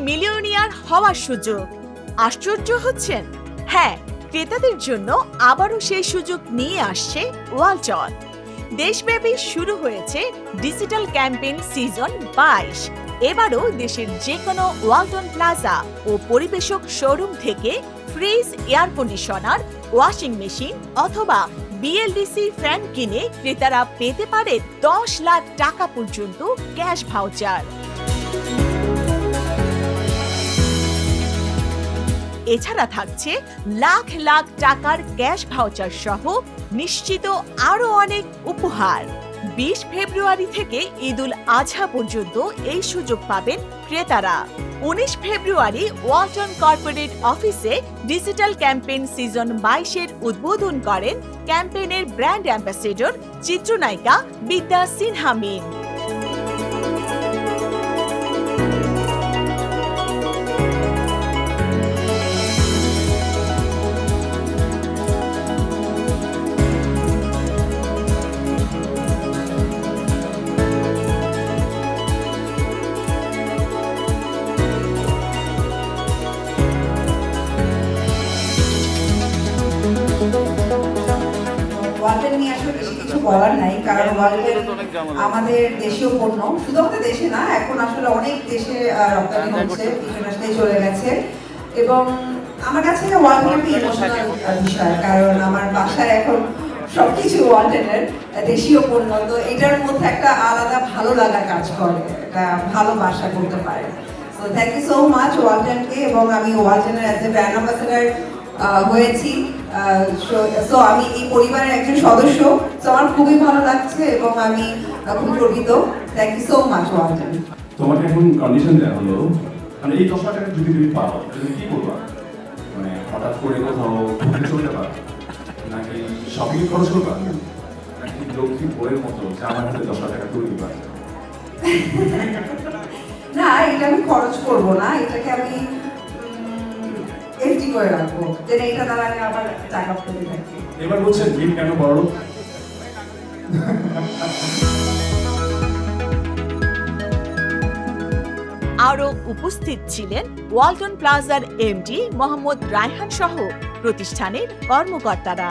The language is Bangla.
মিলিয়নিয়ার হওয়ার সুযোগ। আশ্চর্য হচ্ছেন? হ্যাঁ, ক্রেতাদের জন্য আবারও সেই সুযোগ নিয়ে আসছে ওয়ালটন। দেশব্যাপী শুরু হয়েছে ডিজিটাল ক্যাম্পেইন সিজন 22। এবারও দেশের যে কোনো ওয়ালটন প্লাজা ও পরিবেশক শোরুম থেকে fridge, air conditioner, washing machine অথবা বিএলডিসি ফ্যান কিনে ক্রেতারা পেতে পারে 10 লাখ টাকা পর্যন্ত ক্যাশ ভাউচার। এছাড়া থাকছে লাখ লাখ টাকার ক্যাশ ভাউচার সহ নিশ্চিত আরো অনেক উপহার। 20 ফেব্রুয়ারি থেকে ঈদুল আজহা পর্যন্ত এই সুযোগ পাবেন ক্রেতারা। 19 ফেব্রুয়ারি ওয়ালটন কর্পোরেট অফিসে ডিজিটাল ক্যাম্পেইন সিজন 22-এর উদ্বোধন করেন ক্যাম্পেইনের ব্র্যান্ড অ্যাম্বাসেডর চিত্রনায়িকা বিদ্যা সিনহা মিম। ওয়ালটন নিয়ে আসলে বেশি কিছু বলার নাই, কারণ ওয়ালটন আমাদের দেশীয় পণ্য, শুধু আমাদের দেশে না, এখন আসলে অনেক দেশে রপ্তানি হচ্ছে, ইন্টারন্যাশনালি চলে গেছে। এবং আমার কাছে ওয়ালটন একটা ইমোশনাল বিষয়, কারণ আমার বাসায় এখন সবকিছু ওয়ালটনের দেশীয় পণ্য, তো এটার মধ্যে একটা আলাদা ভালো লাগা কাজ করে, একটা ভালোবাসা করতে পারে। So thank you so much ওয়ালটনকে, এবং আমি ওয়ালটনের অ্যাজ এ ব্র্যান্ড অ্যাম্বাসেডর হয়েছি। সো আমি এই পরিবারের একজন সদস্য, তো আমার খুবই ভালো লাগছে এবং আমি খুব গর্বিত। Thank you so much Walton. তোমাকে এখন কন্ডিশন দেওয়া হলো, মানে এই 10 লাখ টাকা যদি তুমি পাও, তুমি কি করবা? মানে হঠাৎ করে কোথাও ঘুরতে চলে যাবা, নাকি শপিং খরচ করবা, নাকি লক্ষ্মী বইয়ের মতো যে আমার হাতে 10 লাখ টাকা তুলে দিবা? না, এটা আমি খরচ করবো না, এটাকে আমি এফডি করে রাখবো, যেন এটা দ্বারা আমি আবার টাকা পেতে থাকি। এবার বলছেন বিল কেন বড়? আরও উপস্থিত ছিলেন ওয়ালটন প্লাজার এমডি মোহাম্মদ রায়হান সহ প্রতিষ্ঠানের কর্মকর্তারা।